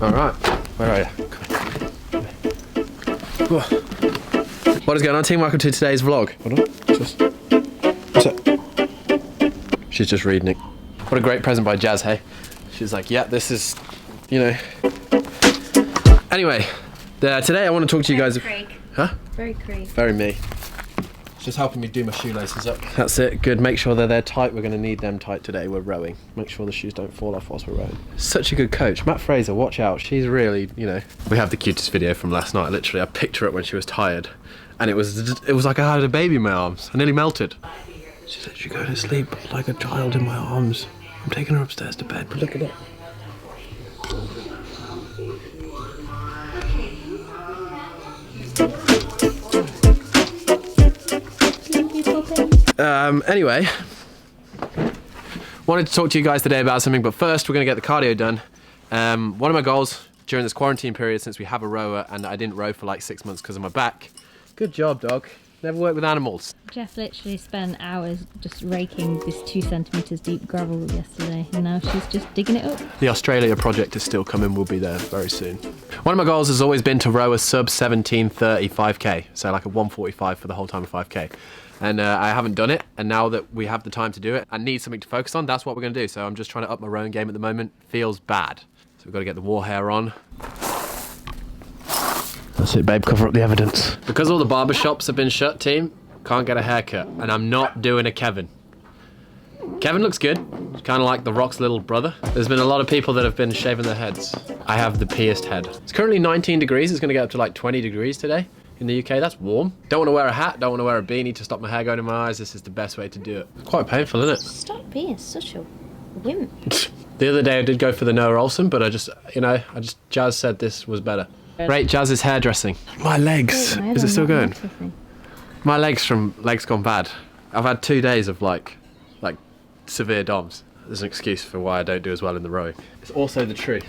All right, where are you? What is going on, team? Welcome to today's vlog. Hold on, what's it? She's just reading it. What a great present by Jazz, hey? She's like, yeah, this is, you know. Anyway, today I want to talk to you guys. Craig. Huh? Very Craig. Very me. Just helping me do my shoelaces up. That's it, good. Make sure they're tight. We're going to need them tight today. We're rowing. Make sure the shoes don't fall off whilst we're rowing. Such a good coach. Matt Fraser, watch out. She's really, you know. We have the cutest video from last night. Literally, I picked her up when she was tired. And it was like I had a baby in my arms. I nearly melted. She said, "You go to sleep like a child in my arms." I'm taking her upstairs to bed, but look at it. Anyway, wanted to talk to you guys today about something, but first we're going to get the cardio done. One of my goals during this quarantine period, since we have a rower and I didn't row for like 6 months because of my back. Good job, dog. Never worked with animals. Jeff literally spent hours just raking this 2 centimetres deep gravel yesterday, and now she's just digging it up. The Australia project is still coming. We'll be there very soon. One of my goals has always been to row a sub 17:30 5k, so like a 1:45 for the whole time of 5k. And I haven't done it, and now that we have the time to do it, I need something to focus on. That's what we're going to do. So I'm just trying to up my rowing game at the moment. Feels bad. So we've got to get the war hair on. That's it, babe, cover up the evidence. Because all the barber shops have been shut, team, can't get a haircut, and I'm not doing a Kevin. Kevin looks good, kind of like The Rock's little brother. There's been a lot of people that have been shaving their heads. I have the pierced head. It's currently 19 degrees, it's gonna get up to like 20 degrees today in the UK, that's warm. Don't wanna wear a hat, don't wanna wear a beanie to stop my hair going in my eyes. This is the best way to do it. It's quite painful, isn't it? Stop being such a wimp. The other day I did go for the Noah Olsen, but Jazz said this was better. Rate Jazz's hairdressing. My legs. Is it still going? My legs from legs gone bad. I've had 2 days of like severe DOMs. There's an excuse for why I don't do as well in the rowing. It's also the truth.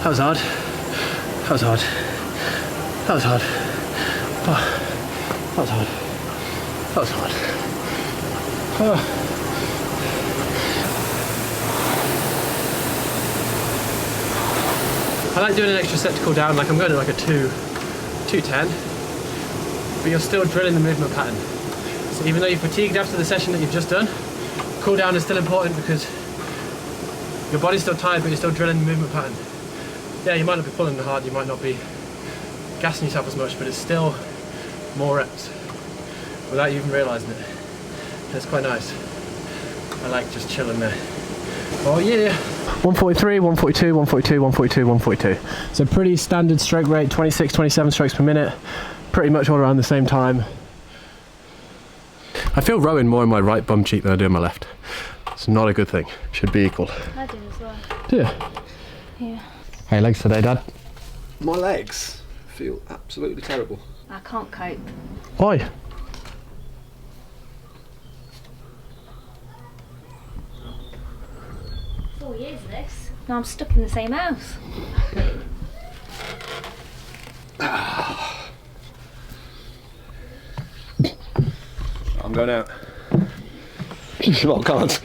That was hard. That was hard. That was hard. Oh, that was hard. That was hard. Oh. I like doing an extra set to cool down, like I'm going to like a 210, but you're still drilling the movement pattern. So even though you're fatigued after the session that you've just done, cool down is still important because your body's still tired, but you're still drilling the movement pattern. Yeah, you might not be pulling hard, you might not be gassing yourself as much, but it's still more reps without you even realising it. And it's quite nice. I like just chilling there. Oh yeah! 143, 142, 142, 142, 142. So pretty standard stroke rate, 26, 27 strokes per minute. Pretty much all around the same time. I feel rowing more in my right bum cheek than I do in my left. It's not a good thing. Should be equal. I do as well. Do you? Yeah. Hey, legs today, Dad? My legs feel absolutely terrible. I can't cope. Why? Four years of this. Now I'm stuck in the same house. I'm going out. Well, can't.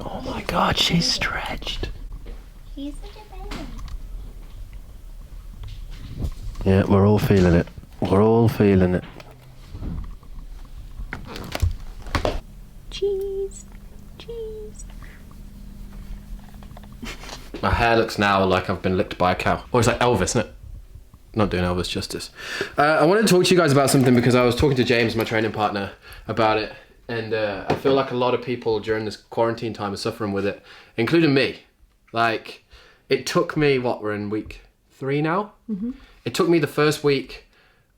Oh my God, she's stretched. He's such a baby. Yeah, we're all feeling it. We're all feeling it. Cheese. Cheese. My hair looks now like I've been licked by a cow. Or it's like Elvis, isn't it? Not doing Elvis justice. I wanted to talk to you guys about something because I was talking to James, my training partner, about it. And I feel like a lot of people during this quarantine time are suffering with it, including me. Like, it took me, we're in week 3 now? Mm-hmm. It took me the first week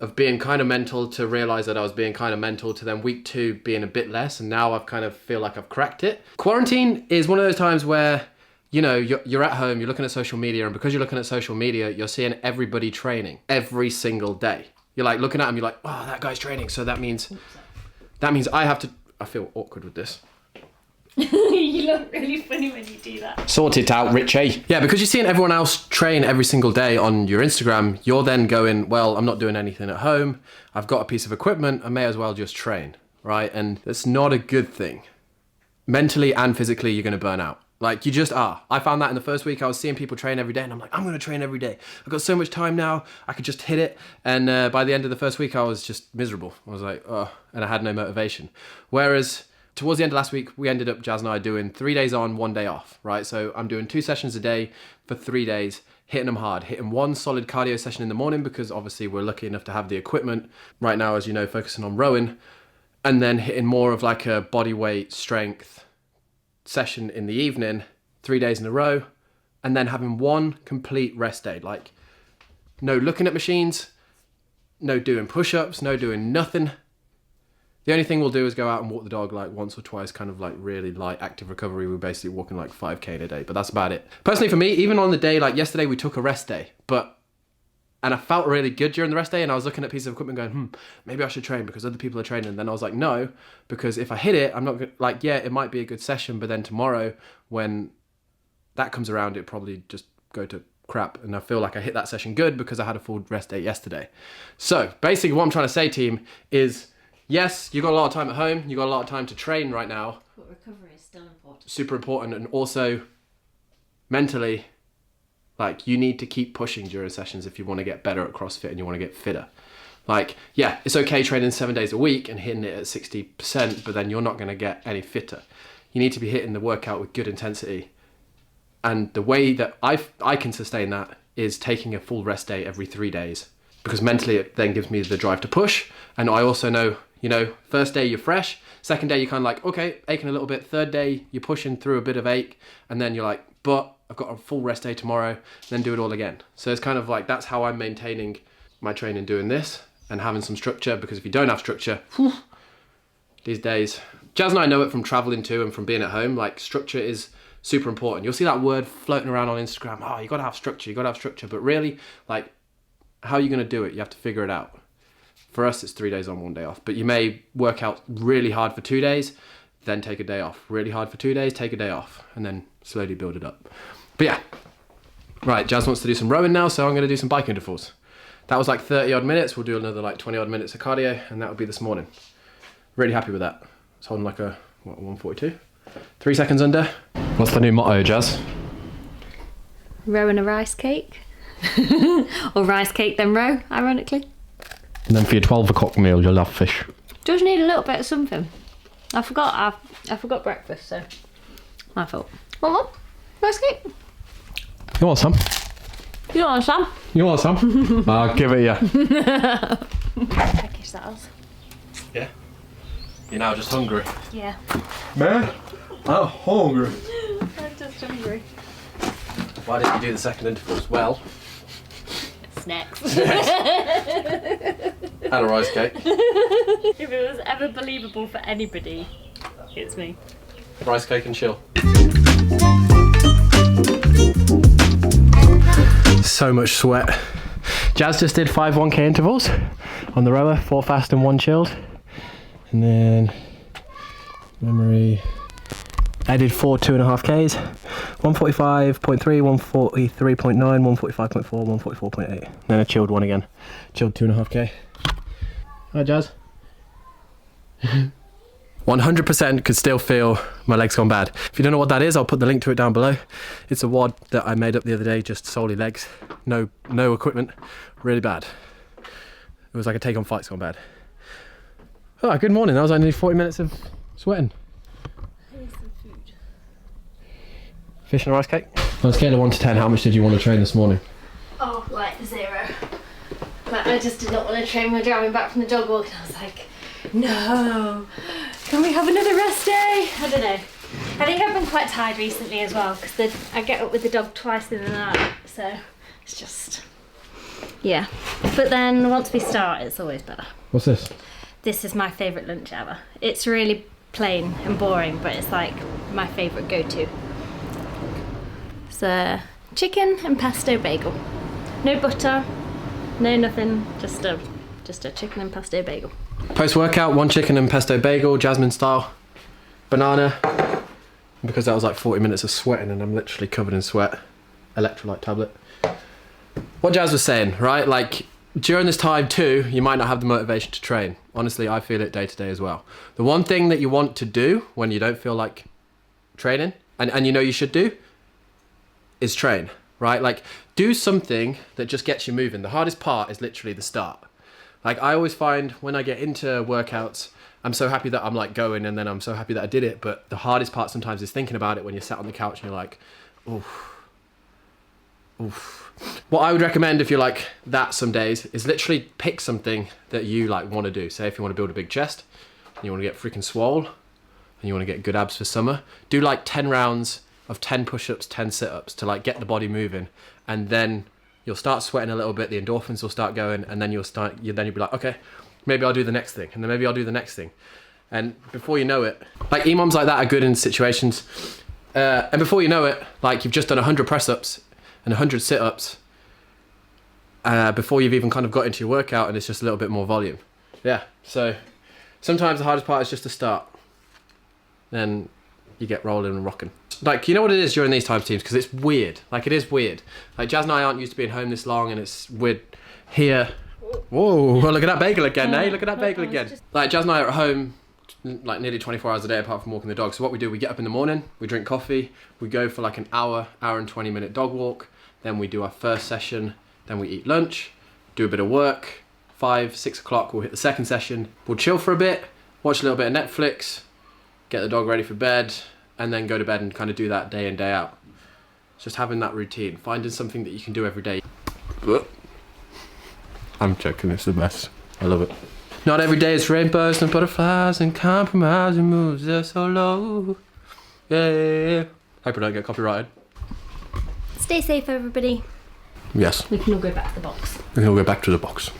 of being kind of mental to realise that I was being kind of mental, to then week 2 being a bit less, and now I've kind of feel like I've cracked it. Quarantine is one of those times where, you know, you're at home, you're looking at social media, and because you're looking at social media, you're seeing everybody training every single day. You're like looking at them, you're like, oh, that guy's training, so that means That means I have to, I feel awkward with this. You look really funny when you do that. Sort it out, Richie. Yeah, because you're seeing everyone else train every single day on your Instagram, you're then going, well, I'm not doing anything at home. I've got a piece of equipment. I may as well just train, right? And that's not a good thing. Mentally and physically, you're going to burn out. Like, you just are. I found that in the first week. I was seeing people train every day and I'm like, I'm going to train every day. I've got so much time now. I could just hit it. And by the end of the first week, I was just miserable. I was like, oh, and I had no motivation. Whereas towards the end of last week, we ended up, Jazz and I, doing 3 days on, 1 day off, right? So I'm doing 2 sessions a day for 3 days, hitting them hard, hitting one solid cardio session in the morning because obviously we're lucky enough to have the equipment right now, as you know, focusing on rowing, and then hitting more of like a body weight strength session in the evening, 3 days in a row, and then having one complete rest day. Like, no looking at machines, no doing push-ups, no doing nothing. The only thing we'll do is go out and walk the dog like once or twice, kind of like really light active recovery. We're basically walking like 5K in a day, but that's about it. Personally for me, even on the day, like yesterday, we took a rest day, and I felt really good during the rest day, and I was looking at pieces of equipment going, maybe I should train because other people are training. And then I was like, no, because if I hit it, I'm not gonna, like, yeah, it might be a good session, but then tomorrow when that comes around, it probably just go to crap. And I feel like I hit that session good because I had a full rest day yesterday. So basically what I'm trying to say, team, is yes, you got a lot of time at home. You got a lot of time to train right now. But recovery is still important. Super important. And also mentally, like, you need to keep pushing during sessions if you want to get better at CrossFit and you want to get fitter. Like, yeah, it's okay training 7 days a week and hitting it at 60%, but then you're not going to get any fitter. You need to be hitting the workout with good intensity. And the way that I can sustain that is taking a full rest day every 3 days, because mentally it then gives me the drive to push. And I also know, you know, first day you're fresh, second day you're kind of like, okay, aching a little bit, third day you're pushing through a bit of ache, and then you're like, but I've got a full rest day tomorrow, then do it all again. So it's kind of like, that's how I'm maintaining my training, doing this and having some structure, because if you don't have structure, these days, Jazz and I know it from traveling too and from being at home, like, structure is super important. You'll see that word floating around on Instagram, oh, you gotta have structure, you gotta have structure, but really, like, how are you gonna do it? You have to figure it out. For us, it's 3 days on, 1 day off, but you may work out really hard for 2 days, then take a day off. Really hard for 2 days, take a day off, and then slowly build it up. But yeah, right, Jazz wants to do some rowing now, so I'm gonna do some bike intervals. That was like 30 odd minutes. We'll do another like 20 odd minutes of cardio, and that will be this morning. Really happy with that. It's holding like a, what, 142? 3 seconds under. What's the new motto, Jazz? Row and a rice cake. Or rice cake then row, ironically. And then for your 12 o'clock meal, you'll have fish. Does need a little bit of something. I forgot breakfast, so my fault. Want one? Rice cake? You want some? You don't want some? You want some? I'll give it you. Peckish that is. Yeah. You're now just hungry. Yeah. Man, I'm hungry. I'm just hungry. Why didn't you do the second intervals? Well, Snacks. and a rice cake. If it was ever believable for anybody, it's me. Rice cake and chill. So much sweat. Jazz just did 5 1K intervals on the rower, 4 fast and 1 chilled. And then memory, I did 4 2.5Ks, 145.3, 143.9, 145.4, 144.8. Then a chilled one again. Chilled 2.5K. Hi, Jazz. 100% could still feel my legs gone bad. If you don't know what that is, I'll put the link to it down below. It's a WOD that I made up the other day, just solely legs, no equipment, really bad. It was like a take on fight's gone bad. Oh, good morning. That was only 40 minutes of sweating. Here's some food. Fish and a rice cake. On a scale of 1 to 10, how much did you want to train this morning? Oh, like 0. Like, I just did not want to train. We're driving back from the dog walk and I was like, no, can we have another rest day? I don't know. I think I've been quite tired recently as well, because I get up with the dog twice in the night, so it's just, yeah. But then once we start, it's always better. What's this? This is my favourite lunch ever. It's really plain and boring, but it's like my favourite go-to. It's a chicken and pesto bagel. No butter, no nothing, just a chicken and pesto bagel. Post-workout, 1 chicken and pesto bagel, Jasmine style, banana. Because that was like 40 minutes of sweating and I'm literally covered in sweat. Electrolyte tablet. What Jazz was saying, right? Like, during this time too, you might not have the motivation to train. Honestly, I feel it day to day as well. The one thing that you want to do when you don't feel like training, and you know you should do, is train, right? Like, do something that just gets you moving. The hardest part is literally the start. Like, I always find when I get into workouts, I'm so happy that I'm like going, and then I'm so happy that I did it. But the hardest part sometimes is thinking about it when you're sat on the couch and you're like, oof, oof. What I would recommend if you're like that some days is literally pick something that you like want to do. Say if you want to build a big chest, and you want to get freaking swole, and you want to get good abs for summer, do like 10 rounds of 10 push-ups, 10 sit-ups to like get the body moving, and then you'll start sweating a little bit, the endorphins will start going, and then you'll be like, okay, maybe I'll do the next thing, and then maybe I'll do the next thing. And before you know it, like EMOMs like that are good in situations, and before you know it, like you've just done 100 press-ups and 100 sit-ups before you've even kind of got into your workout, and it's just a little bit more volume. Yeah, so sometimes the hardest part is just to start. Then you get rolling and rocking. Like, you know what it is during these times, teams, because it's weird. Like, it is weird. Like, Jazz and I aren't used to being home this long, and it's weird here. Whoa, look at that bagel again, eh? Look at that bagel again. Like, Jazz and I are at home like nearly 24 hours a day apart from walking the dog. So what we do, we get up in the morning, we drink coffee, we go for like an hour and 20 minute dog walk, then we do our first session, then we eat lunch, do a bit of work, 5, 6 o'clock we'll hit the second session, we'll chill for a bit, watch a little bit of Netflix, get the dog ready for bed, and then go to bed and kind of do that day in, day out. Just having that routine, finding something that you can do every day. I'm joking, it's the best. I love it. Not every day is rainbows and butterflies and compromising moves, they're so low. Yeah. Hope I don't get copyrighted. Stay safe, everybody. Yes. We can all go back to the box. We can all go back to the box.